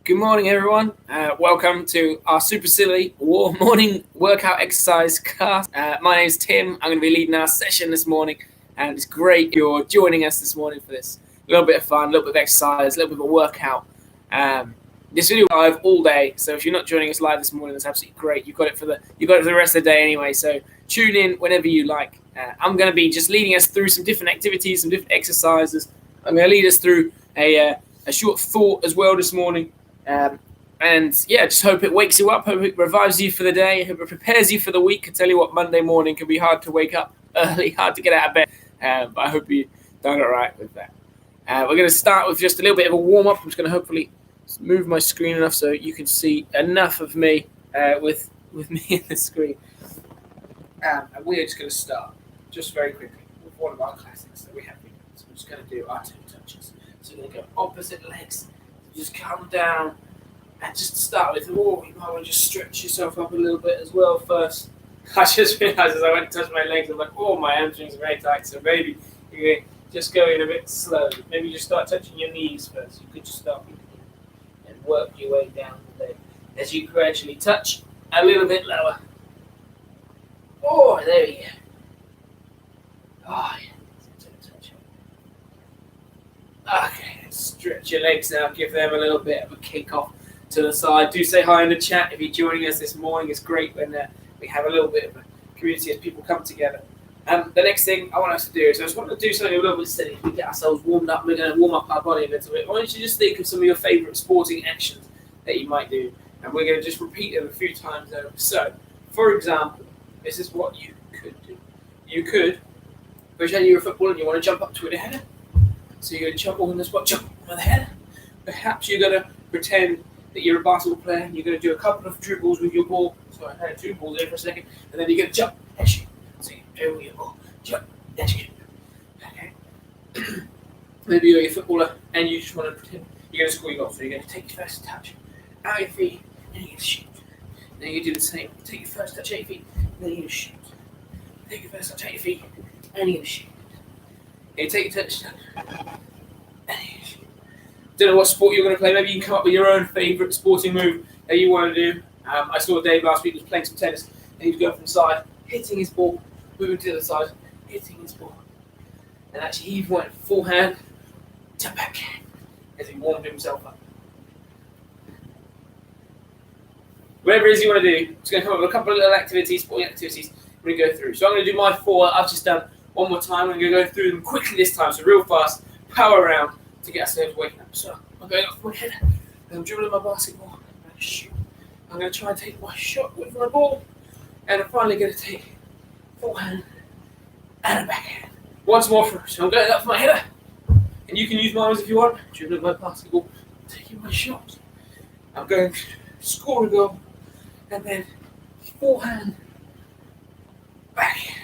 Good morning, everyone. Welcome to our super silly morning workout exercise cast. My name is Tim. I'm going to be leading our session this morning, and it's great you're joining us this morning for this. A little bit of fun, a little bit of exercise, a little bit of a workout. This video live all day, so if you're not joining us live this morning, that's absolutely great. You've got it for the rest of the day anyway. So tune in whenever you like. I'm going to be just leading us through some different activities, some different exercises. I'm going to lead us through a short thought as well this morning. And yeah, just hope it wakes you up, hope it revives you for the day, hope it prepares you for the week. I tell you what, Monday morning can be hard to wake up early, hard to get out of bed, but I hope you done all right with that. We're going to start with just a little bit of a warm-up. I'm just going to hopefully move my screen enough so you can see enough of me with me in the screen. And we're just going to start just very quickly with one of our classics that we have been doing. So we're just going to do our two touches. So we're going to go opposite legs. Just come down, and just to start with, you might want to just stretch yourself up a little bit as well first. I just realised as I went to touch my legs, I'm like, my hamstrings are very tight, so maybe you just go in a bit slow. Maybe you just start touching your knees first. You could just start and work your way down the leg as you gradually touch a little bit lower. There we go. Yeah. Okay, stretch your legs now, give them a little bit of a kick off to the side. Do say hi in the chat if you're joining us this morning. It's great when we have a little bit of a community as people come together. The next thing I want us to do is I just want to do something a little bit silly. We get ourselves warmed up, we're going to warm up our body a little bit. Why don't you just think of some of your favourite sporting actions that you might do, and we're going to just repeat them a few times over. So, for example, this is what you could do. You could pretend you're a footballer and you want to jump up to a header. So you're going to jump on the spot, jump on the head. Perhaps you're going to pretend that you're a basketball player and you're going to do a couple of dribbles with your ball. Sorry, I had two balls there for a second. And then you're going to jump and shoot. So you dribble your ball, jump and shoot. Okay. Maybe you're a footballer and you just want to pretend you're going to score your goal. So you're going to take your first touch out of your feet and you're going to shoot. Then you do the same. Take your first touch out your feet and then you're going to shoot. Take your first touch out your feet and you're going to shoot. You take your touch. Don't know what sport you're going to play. Maybe you can come up with your own favourite sporting move that you want to do. I saw Dave last week was playing some tennis, and he was going from the side, hitting his ball, moving to the other side, hitting his ball. And actually, he went forehand to backhand as he warmed himself up. Whatever it is you want to do, it's going to come up with a couple of little activities, sporting activities, we're going to go through. So I'm going to do my four I've just done one more time. I'm going to go through them quickly this time, so real fast, power around to get ourselves waking up. So I'm going off my head, and I'm dribbling my basketball, and I'm going to shoot. I'm going to try and take my shot with my ball, and I'm finally going to take forehand and a backhand. Once more through. So I'm going up for my header, and you can use mine if you want. Dribbling my basketball, taking my shot. I'm going to score a goal, and then forehand, backhand.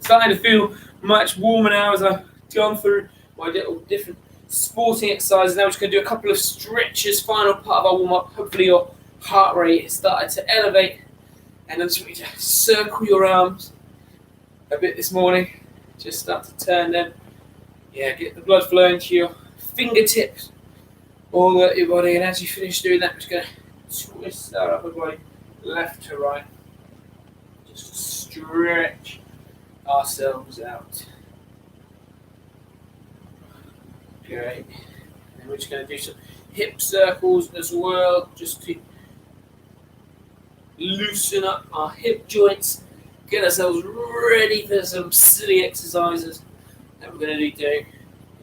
Starting to feel much warmer now as I've gone through my little different sporting exercises. Now we're just going to do a couple of stretches, final part of our warm-up. Hopefully your heart rate has started to elevate. And then just want you to circle your arms a bit this morning. Just start to turn them. Yeah, get the blood flowing to your fingertips all over your body. And as you finish doing that, we're just going to twist our upper body left to right. Just stretch ourselves out. Great. And we're just going to do some hip circles as well, just to loosen up our hip joints, get ourselves ready for some silly exercises that we're going to be doing.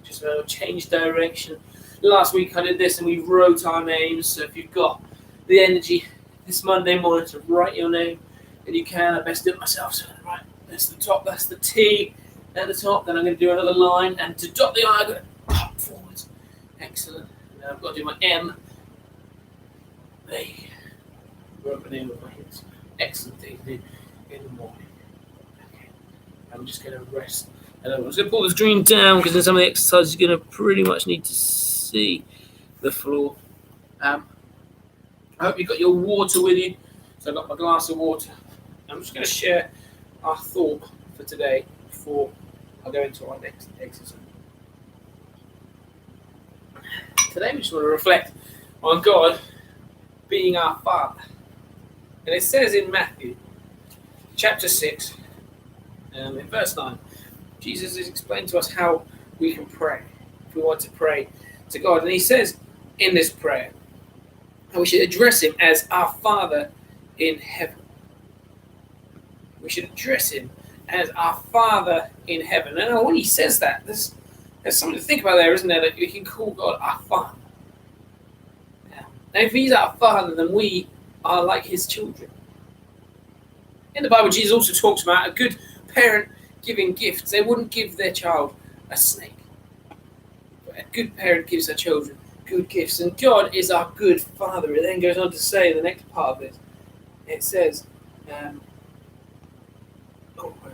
Just going to change direction. Last week I did this and we wrote our names, so if you've got the energy this Monday morning to write your name, then you can. I best do it myself. So right, that's the top, that's the T at the top. Then I'm going to do another line, and to dot the I, I'm going to pop forwards. Excellent. Now I've got to do my M. There you go. Rub it in with my hips. Excellent thing to do in the morning. Okay. I'm just going to rest. And I'm just going to pull the screen down because in some of the exercises you're going to pretty much need to see the floor. I hope you've got your water with you. So I've got my glass of water. I'm just going to share our thought for today before I go into our next exercise. Today we just want to reflect on God being our Father. And it says in Matthew chapter 6, in verse 9, Jesus is explaining to us how we can pray if we want to pray to God. And he says in this prayer how we should address him as our Father in heaven. We should address him as our Father in heaven. And when he says that, there's something to think about there, isn't there? That we can call God our Father. Now, if he's our Father, then we are like his children. In the Bible, Jesus also talks about a good parent giving gifts. They wouldn't give their child a snake. But a good parent gives their children good gifts. And God is our good Father. It then goes on to say in the next part of this, it says, I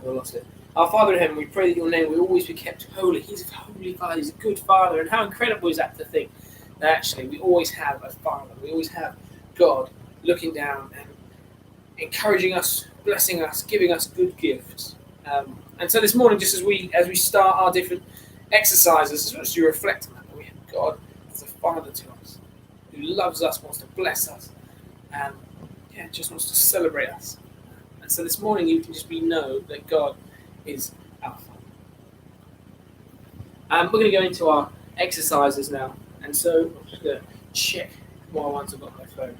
lost it. Our Father in heaven, we pray that your name will always be kept holy. He's a holy Father. He's a good Father. And how incredible is that to think that actually we always have a Father. We always have God looking down and encouraging us, blessing us, giving us good gifts. And so this morning, just as we start our different exercises, as you reflect on that, we have God as a Father to us, who loves us, wants to bless us, and just wants to celebrate us. And so this morning, you can just know that God is our Father. We're going to go into our exercises now, and so I'm just going to check what ones I've got on my phone.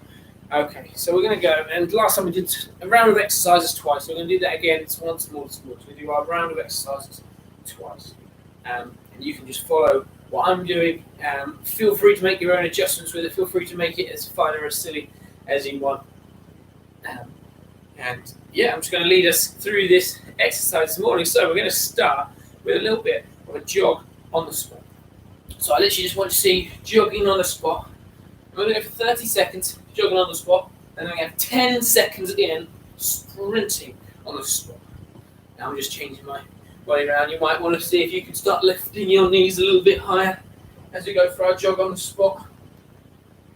Okay, so we're going to go, and last time we did a round of exercises twice, so we're going to do that again. It's once more. So we do our round of exercises twice, and you can just follow what I'm doing. Feel free to make your own adjustments with it. Feel free to make it as fun or as silly as you want. I'm just going to lead us through this exercise this morning. So we're going to start with a little bit of a jog on the spot. So I literally just want to see jogging on the spot. We're going to go for 30 seconds jogging on the spot, and then we have 10 seconds again sprinting on the spot. Now I'm just changing my body around. You might want to see if you can start lifting your knees a little bit higher as we go for our jog on the spot.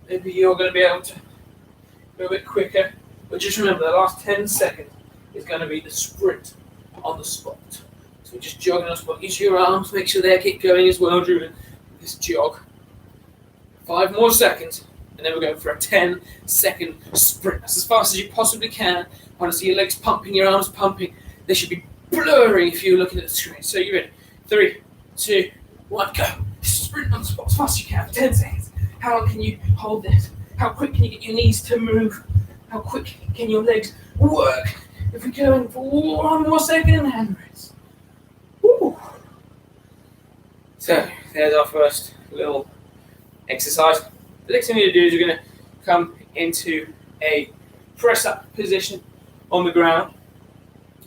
Maybe you're going to be able to go a bit quicker, but just remember the last 10 seconds is going to be the sprint on the spot. So just jogging on the spot. Use your arms, make sure they keep going as well during this jog. 5 more seconds, and then we're going for a 10-second sprint. That's as fast as you possibly can. I want to see your legs pumping, your arms pumping. They should be blurring if you're looking at the screen. So you're ready. 3, 2, 1, go. Sprint on the spot as fast as you can for 10 seconds. How long can you hold this? How quick can you get your knees to move? How quick can your legs work? If we go in for 1 more second and rest. Woo. So there's our first little exercise. The next thing we're going to do is we're going to come into a press-up position on the ground.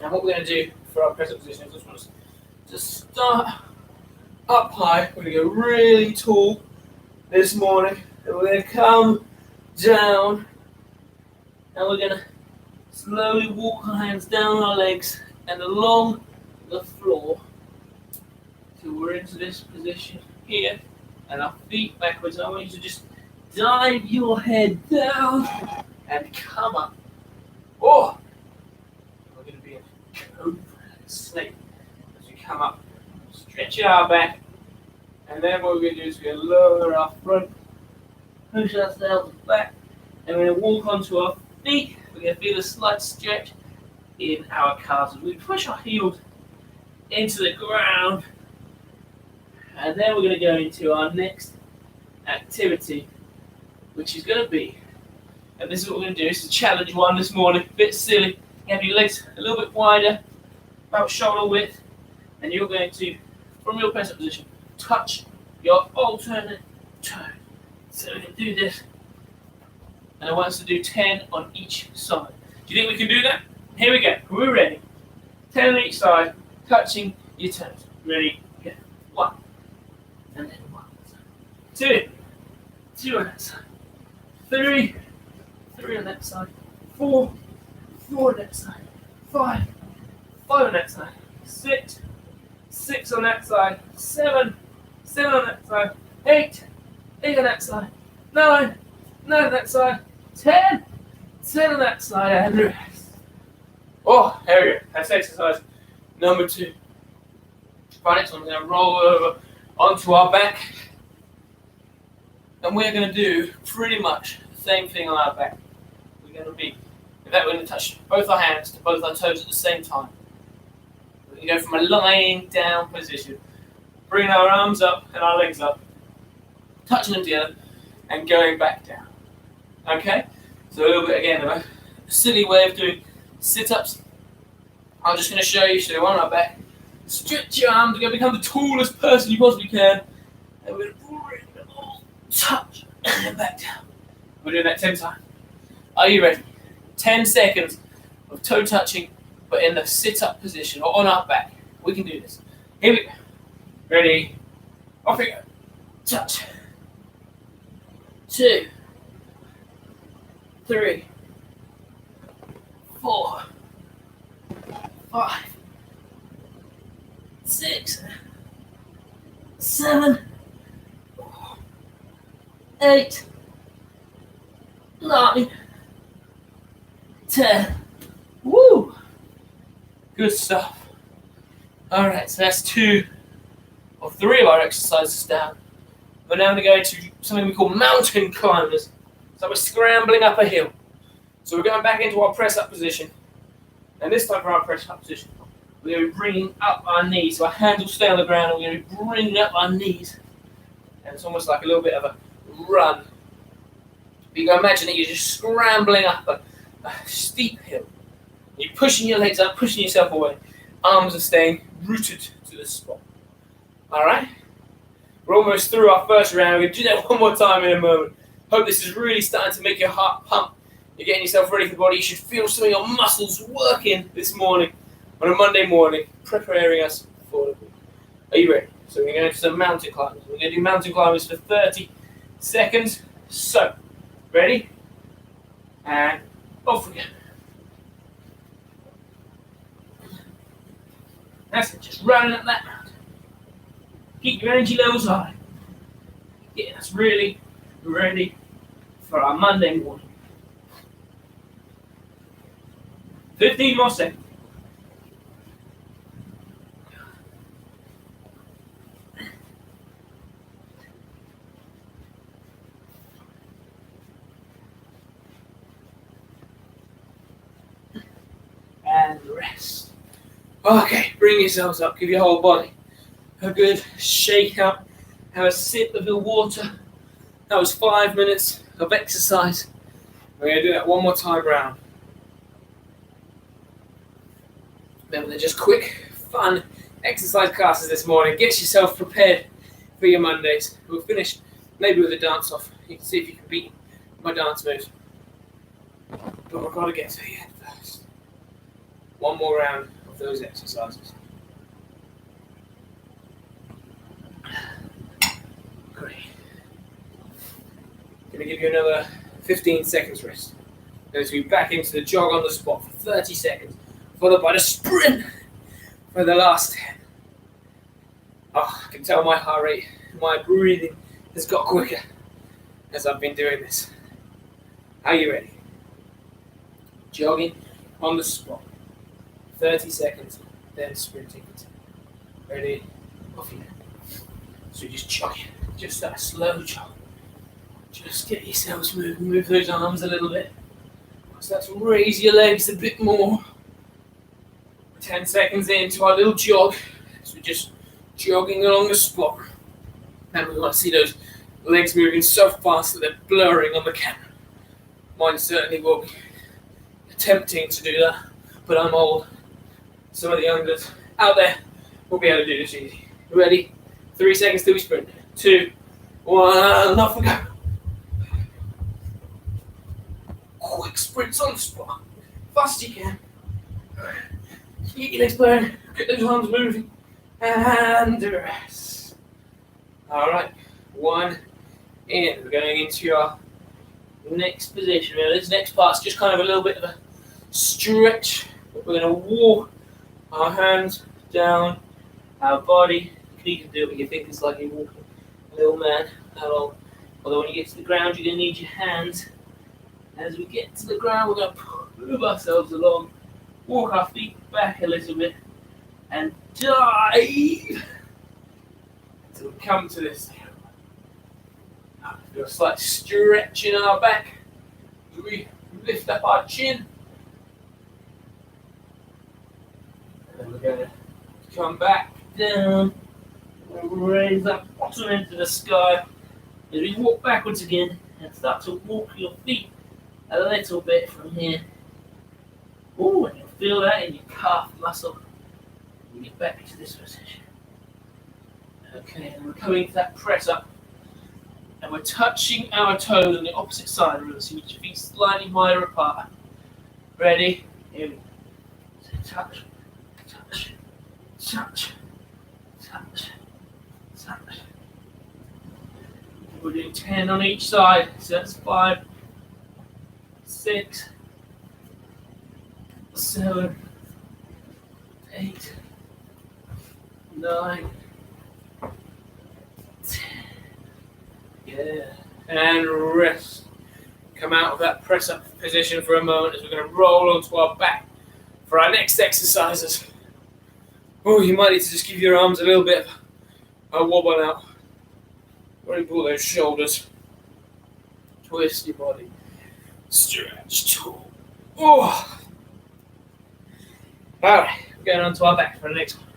And what we're going to do for our press-up position is just want to start up high. We're going to go really tall this morning. And we're going to come down. And we're going to slowly walk our hands down our legs and along the floor. So we're into this position here. And our feet backwards. I want you to just dive your head down and come up. Oh! We're going to be a cobra, a snake. As we come up, stretch our back. And then what we're going to do is we're going to lower our front, push ourselves back, and we're going to walk onto our feet. We're going to feel a slight stretch in our calves. We push our heels into the ground. And then we're going to go into our next activity, which is going to be, and this is what we're going to do, it's a challenge one this morning, a bit silly. You have your legs a little bit wider, about shoulder width, and you're going to, from your press-up position, touch your alternate toe. So we can do this, and I want us to do 10 on each side. Do you think we can do that? Here we go, we're ready. 10 on each side, touching your toes. Ready, go. 1. And then 1. 2. 2 on that side. 3. 3 on that side. 4. 4 on that side. 5. 5 on that side. 6. 6 on that side. 7. 7 on that side. 8. 8 on that side. 9. 9 on that side. 10. 10 on that side. And rest. Oh, there we go. That's exercise number 2. Right, next one, we're going to roll over onto our back. And we're going to do pretty much the same thing on our back. We're going to touch both our hands to both our toes at the same time. We're going to go from a lying down position, bringing our arms up and our legs up, touching them together, and going back down. Okay? So a little bit again of a silly way of doing sit-ups. I'm just going to show you, so on our back. Stretch your arms, you're going to become the tallest person you possibly can. And we're going to bring it all, touch, and then back down. We're doing that 10 times. Are you ready? 10 seconds of toe touching, but in the sit-up position or on our back. We can do this. Here we go. Ready? Off we go. Touch. 2, 3, 4, 5, 6, 7, 8, 9, 10. Woo! Good stuff. Alright, so that's 2 or 3 of our exercises down. We're now going to go into something we call mountain climbers. So we're scrambling up a hill. So we're going back into our press-up position. And this time for our press-up position, we're going to be bringing up our knees. So our hands will stay on the ground and we're going to be bringing up our knees. And it's almost like a little bit of a run. But you can imagine that you're just scrambling up a steep hill. You're pushing your legs up, pushing yourself away. Arms are staying rooted to the spot. Alright? We're almost through our first round. We're going to do that one more time in a moment. Hope this is really starting to make your heart pump. You're getting yourself ready for the body. You should feel some of your muscles working this morning on a Monday morning, preparing us for the week. Are you ready? So we're going to go to some mountain climbers. We're going to do mountain climbers for 30 seconds. So, ready? And off we go. That's it, just running up that mountain. Keep your energy levels high. Getting us really ready for our Monday morning. 15 more seconds. And rest. Okay, bring yourselves up. Give your whole body a good shake up. Have a sip of the water. That was 5 minutes of exercise. We're going to do that one more time round. Remember, they're just quick, fun exercise classes this morning. Get yourself prepared for your Mondays. We'll finish maybe with a dance off. You can see if you can beat my dance moves. But we've got to get to the end first. One more round of those exercises. Great. Going to give you another 15 seconds rest. Going to be back into the jog on the spot for 30 seconds, followed by the sprint for the last 10. Oh, I can tell my heart rate, my breathing has got quicker as I've been doing this. Are you ready? Jogging on the spot. 30 seconds, then sprinting. Ready? Off you go. So just jogging, just that slow jog. Just get yourselves moving, move those arms a little bit. Start to raise your legs a bit more. 10 seconds into our little jog. So we're just jogging along the spot. And we want to see those legs moving so fast that they're blurring on the camera. Mine certainly will be attempting to do that, but I'm old. Some of the youngsters out there will be able to do this easy. Ready? 3 seconds till we sprint. 2, 1, off we go. Quick sprints on the spot. Fast as you can. Keep your legs blurring. Get those arms moving. And rest. Alright. 1 in. We're going into our next position. Now, this next part's just kind of a little bit of a stretch. We're going to walk our hands down our body. You can do it with your fingers like you're walking a little man along. Although when you get to the ground, you're going to need your hands. As we get to the ground, we're going to move ourselves along, walk our feet back a little bit, and dive until we come to this hill. Do a slight stretch in our back. We lift up our chin. And then we're going to come back down and raise that bottom into the sky as we walk backwards again and start to walk your feet a little bit from here. Oh, and you'll feel that in your calf muscle. We get back to this position. Okay, and we're coming to that press up. And we're touching our toes on the opposite side of us. You need your feet slightly wider apart. Ready? Here we go. So touch, touch, touch, touch, touch. We're doing 10 on each side. So that's 5, 6, 7, 8, 9, 10. Yeah. And rest. Come out of that press up position for a moment as we're going to roll onto our back for our next exercises. Oh, you might need to just give your arms a little bit of a wobble out. Really pull those shoulders. Twist your body. Stretch. Oh. Alright, we're going onto our back for the next one.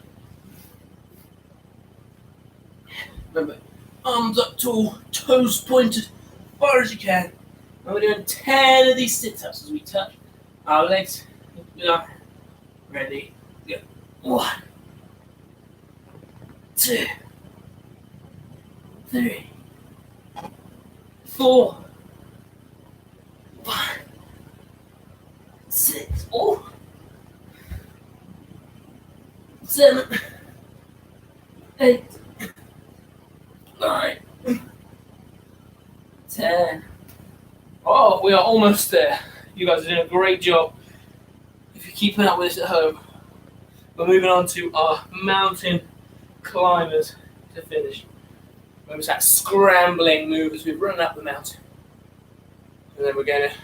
Remember, arms up tall, toes pointed, as far as you can. And we're doing 10 of these sit-ups as we touch our legs. Ready, go. 1, 2, 3, 4, 5, 6, 7, 8, 9, 10. Oh, we are almost there. You guys are doing a great job. If you're keeping up with us at home, we're moving on to our mountain climbers to finish. It's that scrambling move as we run up the mountain. And then we're going to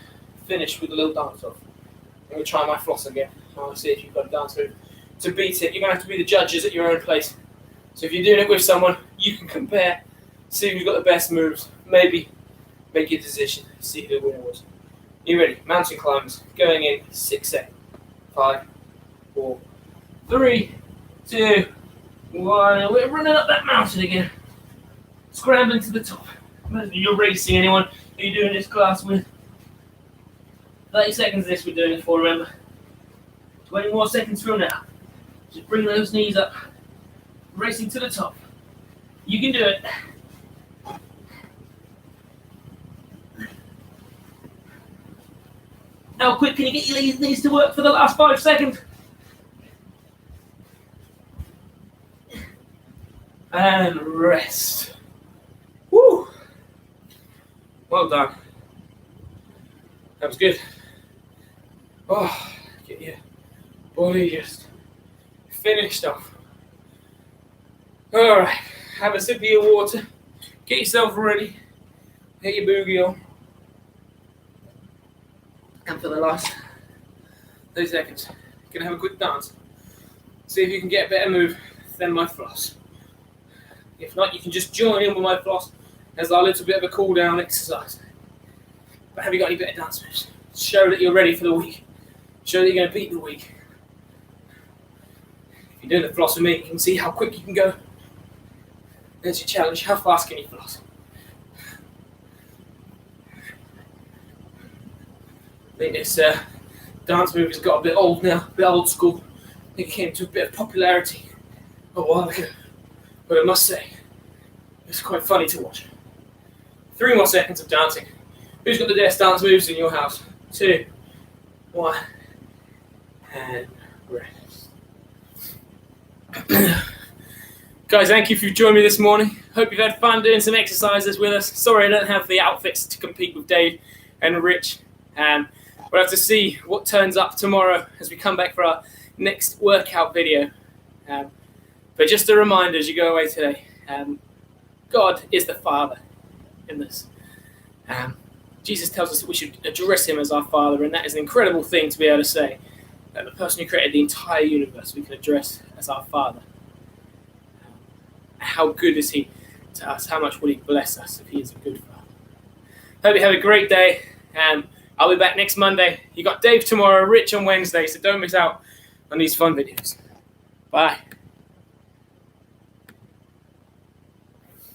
finish with a little dance off. I'm going to try my floss again. I want to see if you've got a dance move to beat it. You're going to have to be the judges at your own place. So if you're doing it with someone, you can compare, see who's got the best moves, maybe make your decision, see who the winner was. You ready? Mountain climbers, going in 6 seconds. 5, 4, 3, 2, 1. We're running up that mountain again. Scrambling to the top. Imagine you're racing anyone who you're doing this class with. 30 seconds of this we're doing it for, remember. 20 more seconds from now. Just bring those knees up. Racing to the top. You can do it. How quick can you get your knees to work for the last 5 seconds? And rest. Woo! Well done. That was good. Oh, get your body just finished off. Alright, have a sip of your water. Get yourself ready. Get your boogie on. And for the last 30 seconds, gonna have a quick dance. See if you can get a better move than my floss. If not, you can just join in with my floss as our little bit of a cool down exercise. But have you got any better dance moves? Show that you're ready for the week. Show that you're going to beat the week. If you're doing the floss with me, you can see how quick you can go. There's your challenge. How fast can you floss? I think this dance move has got a bit old now, a bit old school. I think it came to a bit of popularity a while ago. But I must say, it's quite funny to watch. 3 more seconds of dancing. Who's got the best dance moves in your house? 2, 1, and rest. Guys, thank you for joining me this morning. Hope you've had fun doing some exercises with us. Sorry I don't have the outfits to compete with Dave and Rich. We'll have to see what turns up tomorrow as we come back for our next workout video. But just a reminder as you go away today, God is the Father in this. Jesus tells us that we should address him as our Father, and that is an incredible thing to be able to say, that the person who created the entire universe we can address as our Father. How good is he to us? How much will he bless us if he is a good Father? Hope you have a great day. I'll be back next Monday. You got Dave tomorrow, Rich on Wednesday, so don't miss out on these fun videos. Bye.